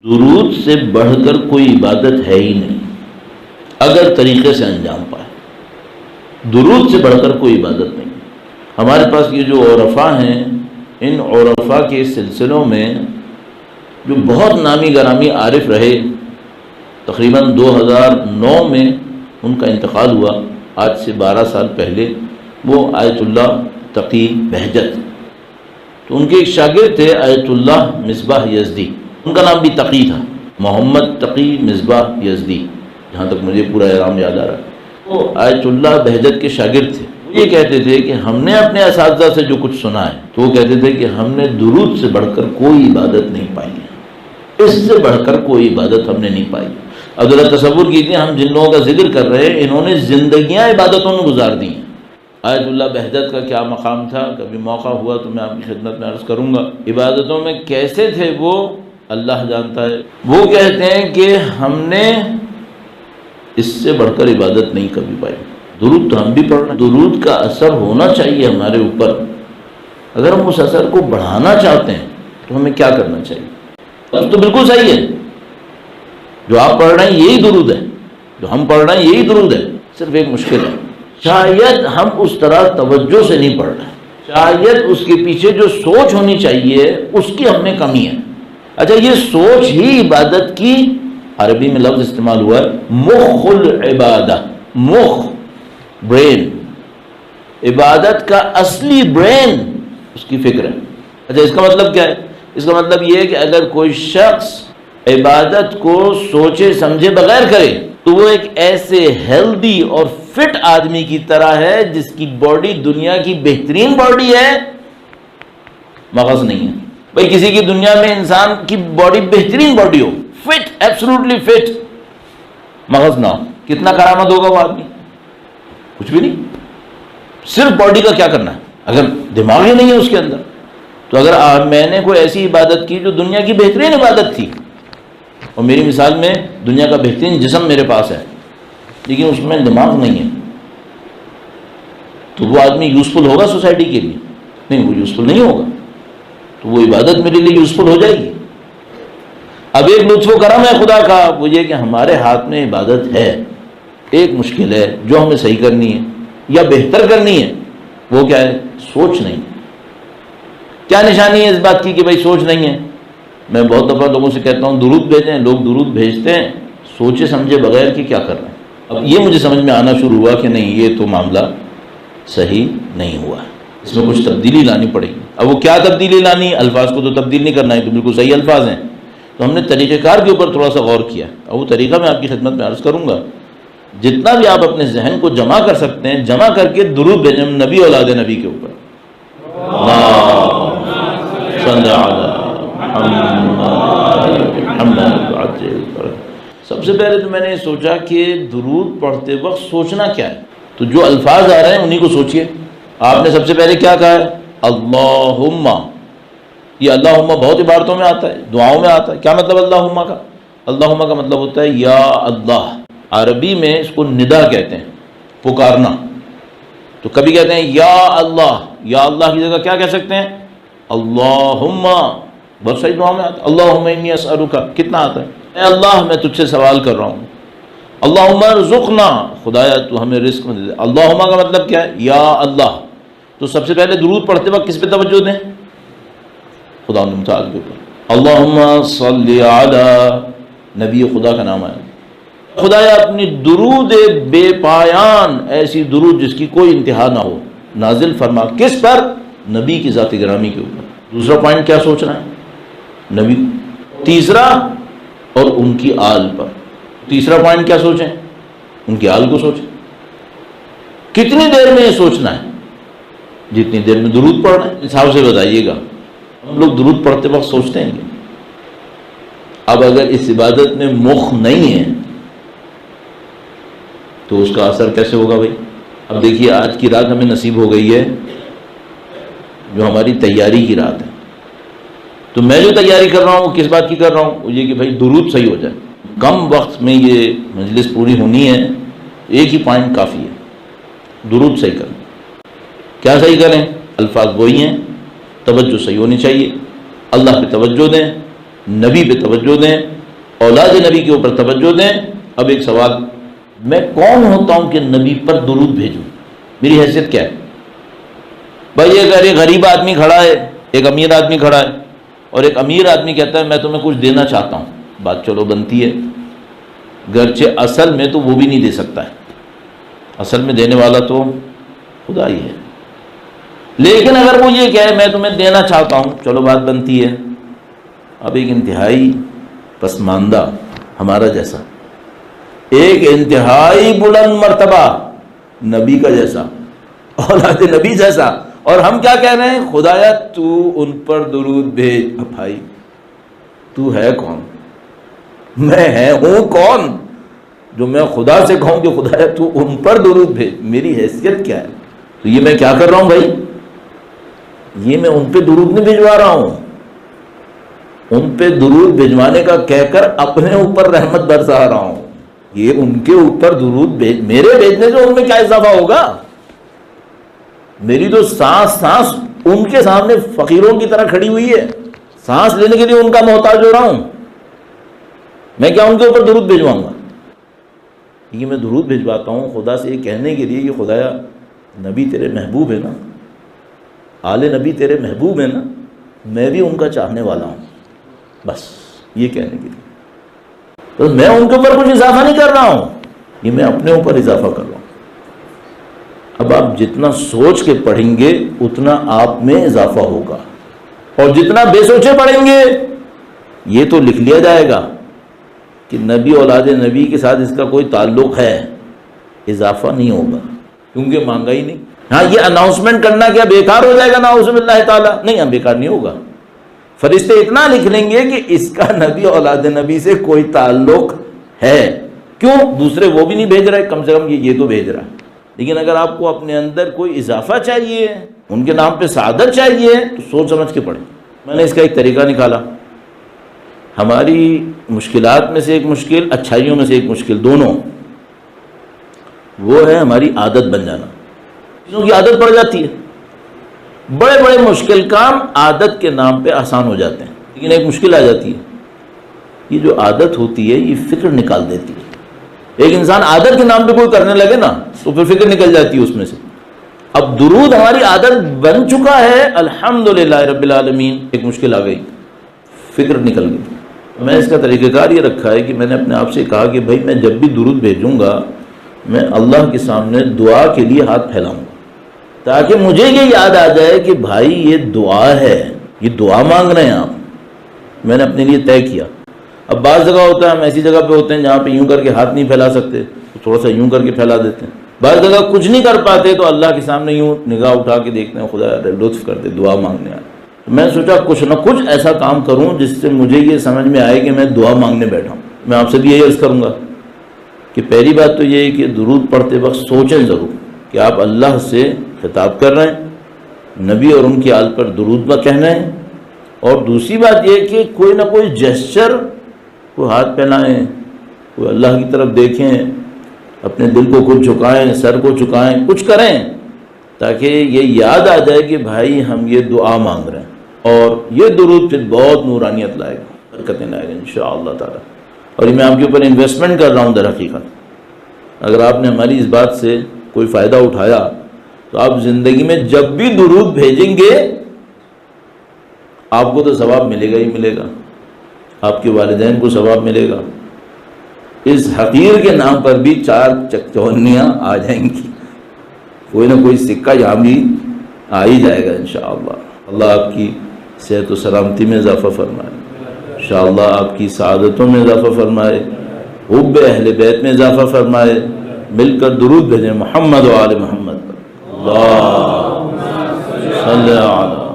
درود سے بڑھ کر کوئی عبادت ہے ہی نہیں اگر طریقے سے انجام پائے۔ درود سے بڑھ کر کوئی عبادت نہیں۔ ہمارے پاس یہ جو عرفاء ہیں، ان عرفاء کے سلسلوں میں جو بہت نامی گرامی عارف رہے، تقریباً 2009 میں ان کا انتقال ہوا، آج سے 12 سال پہلے، وہ آیت اللہ تقی بہجت۔ تو ان کے ایک شاگرد تھے آیت اللہ مصباح یزدی، ان کا نام بھی تقی تھا، محمد تقی مصباح یزدی، جہاں تک مجھے پورا احرام یاد آ رہا ہے۔ وہ آیت اللہ بہجت کے شاگرد تھے۔ وہ یہ کہتے تھے کہ ہم نے اپنے اساتذہ سے جو کچھ سنا ہے، تو وہ کہتے تھے کہ ہم نے درود سے بڑھ کر کوئی عبادت نہیں پائی ہے، اس سے بڑھ کر کوئی عبادت ہم نے نہیں پائی۔ اب ذرا تصور کیجیے، ہم جن لوگوں کا ذکر کر رہے ہیں، انہوں نے زندگیاں عبادتوں میں گزار دی ہیں۔ آیت اللہ بہجت کا کیا مقام تھا، کبھی موقع ہوا تو میں آپ کی خدمت میں عرض کروں گا۔ عبادتوں میں کیسے تھے وہ اللہ جانتا ہے۔ وہ کہتے ہیں کہ ہم نے اس سے بڑھ کر عبادت نہیں کبھی پائی۔ درود تو ہم بھی پڑھ رہے ہیں، درود کا اثر ہونا چاہیے ہمارے اوپر۔ اگر ہم اس اثر کو بڑھانا چاہتے ہیں تو ہمیں کیا کرنا چاہیے؟ اب تو بالکل صحیح ہے، جو آپ پڑھ رہے ہیں یہی درود ہے، جو ہم پڑھ رہے ہیں یہی درود ہے، صرف ایک مشکل ہے، شاید ہم اس طرح توجہ سے نہیں پڑھ رہے، شاید اس کے پیچھے جو سوچ ہونی چاہیے اس کی ہم میں کمی ہے۔ اچھا، یہ سوچ ہی عبادت کی، عربی میں لفظ استعمال ہوا ہے مخ العبادہ، مخ، برین، عبادت کا اصلی برین اس کی فکر ہے۔ اچھا، اس کا مطلب کیا ہے؟ اس کا مطلب یہ ہے کہ اگر کوئی شخص عبادت کو سوچے سمجھے بغیر کرے تو وہ ایک ایسے ہیلدی اور فٹ آدمی کی طرح ہے جس کی باڈی دنیا کی بہترین باڈی ہے، مغز نہیں ہے۔ بھئی کسی کی دنیا میں انسان کی باڈی بہترین باڈی ہو، فٹ، ایبسولوٹلی فٹ، مغز نہ ہو، کتنا کرامت ہوگا وہ آدمی؟ کچھ بھی نہیں۔ صرف باڈی کا کیا کرنا ہے اگر دماغ ہی نہیں ہے اس کے اندر؟ تو اگر میں نے کوئی ایسی عبادت کی جو دنیا کی بہترین عبادت تھی، اور میری مثال میں دنیا کا بہترین جسم میرے پاس ہے لیکن اس میں دماغ نہیں ہے، تو وہ آدمی یوزفل ہوگا سوسائٹی کے لیے؟ نہیں، وہ یوزفل نہیں ہوگا۔ تو وہ عبادت میرے لیے یوزفل ہو جائے گی؟ اب ایک لطف و کرم ہے خدا کا، وہ یہ کہ ہمارے ہاتھ میں عبادت ہے، ایک مشکل ہے جو ہمیں صحیح کرنی ہے یا بہتر کرنی ہے، وہ کیا ہے؟ سوچ نہیں۔ کیا نشانی ہے اس بات کی کہ بھائی سوچ نہیں ہے؟ میں بہت دفعہ لوگوں سے کہتا ہوں درود بھیجیں، لوگ درود بھیجتے ہیں سوچے سمجھے بغیر کہ کیا کر رہے ہیں۔ اب یہ مجھے سمجھ میں آنا شروع ہوا کہ نہیں، یہ تو معاملہ صحیح نہیں ہوا، اس میں کچھ تبدیلی لانی پڑے گی۔ اب وہ کیا تبدیلی لانی؟ الفاظ کو تو تبدیل نہیں کرنا ہے، تو بالکل صحیح الفاظ ہیں، تو ہم نے طریقہ کار کے اوپر تھوڑا سا غور کیا، اور وہ طریقہ میں آپ کی خدمت میں عرض کروں گا۔ جتنا بھی آپ اپنے ذہن کو جمع کر سکتے ہیں جمع کر کے درود بھیجیں نبی اولاد نبی کے اوپر۔ سب سے پہلے تو میں نے سوچا کہ درود پڑھتے وقت سوچنا کیا ہے، تو جو الفاظ آ رہے ہیں انہی کو سوچئے۔ آپ نے سب سے پہلے کیا کہا ہے؟ اللہم۔ یہ اللہم بہت عبارتوں میں آتا ہے، دعاؤں میں آتا ہے۔ کیا مطلب اللہم کا؟ اللہم کا مطلب ہوتا ہے یا اللہ۔ عربی میں اس کو ندا کہتے ہیں، پکارنا۔ تو کبھی کہتے ہیں یا اللہ، یا اللہ کی جگہ کیا کہہ سکتے ہیں؟ اللہم۔ بہت ساری دعاؤں میں آتا ہے اللہم انی اسألک، کتنا آتا ہے؟ اے اللہ میں تجھ سے سوال کر رہا ہوں۔ اللہم ارزقنا، خدایا تو ہمیں رزق میں دے دے۔ اللہم کا مطلب کیا ہے؟ یا اللہ۔ تو سب سے پہلے درود پڑھتے وقت کس پہ توجہ دیں؟ خدا متعال کے اوپر۔ اللہم صلی علی، نبی خدا کا نام ہے، خدایا اپنی درود بے پایان، ایسی درود جس کی کوئی انتہا نہ ہو، نازل فرما۔ کس پر؟ نبی کی ذات گرامی کے اوپر۔ دوسرا پوائنٹ کیا سوچنا ہے؟ نبی۔ تیسرا، اور ان کی آل پر۔ تیسرا پوائنٹ کیا سوچیں؟ ان کی آل کو سوچیں۔ کتنی دیر میں یہ سوچنا ہے؟ جتنی دیر میں درود پڑھ رہے ہیں، حساب سے بتائیے گا۔ ہم لوگ درود پڑھتے وقت سوچتے ہیں کہ اب اگر اس عبادت میں مخ نہیں ہے تو اس کا اثر کیسے ہوگا بھائی؟ اب دیکھیے، آج کی رات ہمیں نصیب ہو گئی ہے جو ہماری تیاری کی رات ہے، تو میں جو تیاری کر رہا ہوں وہ کس بات کی کر رہا ہوں؟ وہ یہ کہ بھائی درود صحیح ہو جائے۔ کم وقت میں یہ مجلس پوری ہونی ہے، ایک ہی پوائنٹ کافی ہے، درود صحیح کریں۔ کیا صحیح کریں؟ الفاظ وہی ہیں، توجہ صحیح ہونی چاہیے، اللہ پہ توجہ دیں، نبی پہ توجہ دیں، اولاد نبی کے اوپر توجہ دیں۔ اب ایک سوال، میں کون ہوتا ہوں کہ نبی پر درود بھیجوں؟ میری حیثیت کیا ہے؟ بھائی اگر ایک غریب آدمی کھڑا ہے، ایک امیر آدمی کھڑا ہے، اور ایک امیر آدمی کہتا ہے میں تمہیں کچھ دینا چاہتا ہوں، بات چلو بنتی ہے، گرچہ اصل میں تو وہ بھی نہیں دے سکتا ہے، اصل میں دینے والا تو خدا ہی ہے، لیکن اگر وہ یہ کہے میں تمہیں دینا چاہتا ہوں، چلو بات بنتی ہے۔ اب ایک انتہائی پسماندہ ہمارا جیسا، ایک انتہائی بلند مرتبہ نبی کا جیسا، اولاد نبی جیسا، اور ہم کیا کہہ رہے ہیں؟ خدایا تو ان پر درود بھیج۔ اب بھائی تو ہے کون؟ میں ہوں کون جو میں خدا سے کہوں کہ خدایا تو ان پر درود بھیج؟ میری حیثیت کیا ہے؟ تو یہ میں کیا کر رہا ہوں بھائی؟ یہ میں ان پہ درود نہیں بھجوا رہا ہوں، ان پہ درود بھجوانے کا کہہ کر اپنے اوپر رحمت برسا رہا ہوں۔ یہ ان کے اوپر درود میرے بھیجنے سے ان میں کیا اضافہ ہوگا؟ میری تو سانس سانس ان کے سامنے فقیروں کی طرح کھڑی ہوئی ہے، سانس لینے کے لیے ان کا محتاج ہو رہا ہوں، میں کیا ان کے اوپر درود بھجواؤں گا؟ یہ میں درود بھجواتا ہوں خدا سے یہ کہنے کے لیے کہ خدایا نبی تیرے محبوب ہے نا، آل نبی تیرے محبوب ہے نا، میں بھی ان کا چاہنے والا ہوں، بس یہ کہنے کے لیے۔ تو میں ان کے اوپر کچھ اضافہ نہیں کر رہا ہوں، یہ میں اپنے اوپر اضافہ کر رہا ہوں۔ اب آپ جتنا سوچ کے پڑھیں گے اتنا آپ میں اضافہ ہوگا، اور جتنا بے سوچے پڑھیں گے یہ تو لکھ لیا جائے گا کہ نبی اولاد نبی کے ساتھ اس کا کوئی تعلق ہے، اضافہ نہیں ہوگا کیونکہ مانگا ہی نہیں۔ ہاں یہ اناؤنسمنٹ کرنا کیا بیکار ہو جائے گا؟ نعوذ باللہ تعالیٰ، نہیں، ہم بیکار نہیں ہوگا۔ فرشتے اتنا لکھ لیں گے کہ اس کا نبی اولاد نبی سے کوئی تعلق ہے، کیوں؟ دوسرے وہ بھی نہیں بھیج رہے، کم سے کم یہ تو بھیج رہا ہے۔ لیکن اگر آپ کو اپنے اندر کوئی اضافہ چاہیے، ان کے نام پہ سعادت چاہیے، تو سوچ سمجھ کے پڑھیں۔ میں نے اس کا ایک طریقہ نکالا، ہماری مشکلات میں سے ایک مشکل، اچھائیوں میں سے ایک مشکل، دونوں، وہ ہے ہماری عادت بن جانا۔ چیزوں کی عادت پڑ جاتی ہے، بڑے بڑے مشکل کام عادت کے نام پہ آسان ہو جاتے ہیں، لیکن ایک مشکل آ جاتی ہے، یہ جو عادت ہوتی ہے یہ فکر نکال دیتی ہے۔ ایک انسان عادت کے نام پہ کوئی کرنے لگے نا تو پھر فکر نکل جاتی ہے اس میں سے۔ اب درود ہماری عادت بن چکا ہے، الحمدللہ رب العالمین، ایک مشکل آ گئی، فکر نکل گئی۔ میں اس کا طریقہ کار یہ رکھا ہے کہ میں نے اپنے آپ سے کہا کہ بھائی میں جب بھی درود بھیجوں گا میں اللہ کے سامنے دعا کے لیے ہاتھ پھیلاؤں گا، تاکہ مجھے یہ یاد آ جائے کہ بھائی یہ دعا ہے، یہ دعا مانگ رہے ہیں آپ۔ میں نے اپنے لیے طے کیا۔ اب بعض جگہ ہوتا ہے ہم ایسی جگہ پہ ہوتے ہیں جہاں پہ یوں کر کے ہاتھ نہیں پھیلا سکتے تو تھوڑا سا یوں کر کے پھیلا دیتے ہیں، بعض جگہ کچھ نہیں کر پاتے تو اللہ کے سامنے یوں نگاہ اٹھا کے دیکھتے ہیں، خدا لطف کر دے، دعا مانگنے آئے۔ میں سوچا کچھ نہ کچھ ایسا کام کروں جس سے مجھے یہ سمجھ میں آئے کہ میں دعا مانگنے بیٹھا ہوں۔ میں آپ سے بھی یہی عرض کروں گا کہ پہلی بات تو یہ ہے کہ درود پڑھتے وقت سوچیں ضرور کہ آپ اللہ سے خطاب کر رہے ہیں، نبی اور ان کی آل پر درود کہنا ہے، اور دوسری بات یہ کہ کوئی نہ کوئی جیسچر، کوئی ہاتھ پھیلائیں، کوئی اللہ کی طرف دیکھیں، اپنے دل کو کچھ جھکائیں، سر کو جھکائیں، کچھ کریں تاکہ یہ یاد آ جائے کہ بھائی ہم یہ دعا مانگ رہے ہیں، اور یہ درود پھر بہت نورانیت لائے گا، برکتیں لائے گا انشاءاللہ تعالی۔ اور یہ میں آپ کے اوپر انویسٹمنٹ کر رہا ہوں در حقیقت۔ اگر آپ نے ہماری اس بات سے کوئی فائدہ اٹھایا تو آپ زندگی میں جب بھی درود بھیجیں گے آپ کو تو ثواب ملے گا ہی ملے گا، آپ کے والدین کو ثواب ملے گا، اس حقیر کے نام پر بھی 4 چکچونیاں آ جائیں گی، کوئی نہ کوئی سکہ یہاں بھی آ ہی جائے گا انشاءاللہ۔ اللہ آپ کی صحت و سلامتی میں اضافہ فرمائے، انشاءاللہ آپ کی سعادتوں میں اضافہ فرمائے، حب اہل بیت میں اضافہ فرمائے۔ مل کر درود بھیجیں محمد و آل محمد، اللہ صلی اللہ علیہ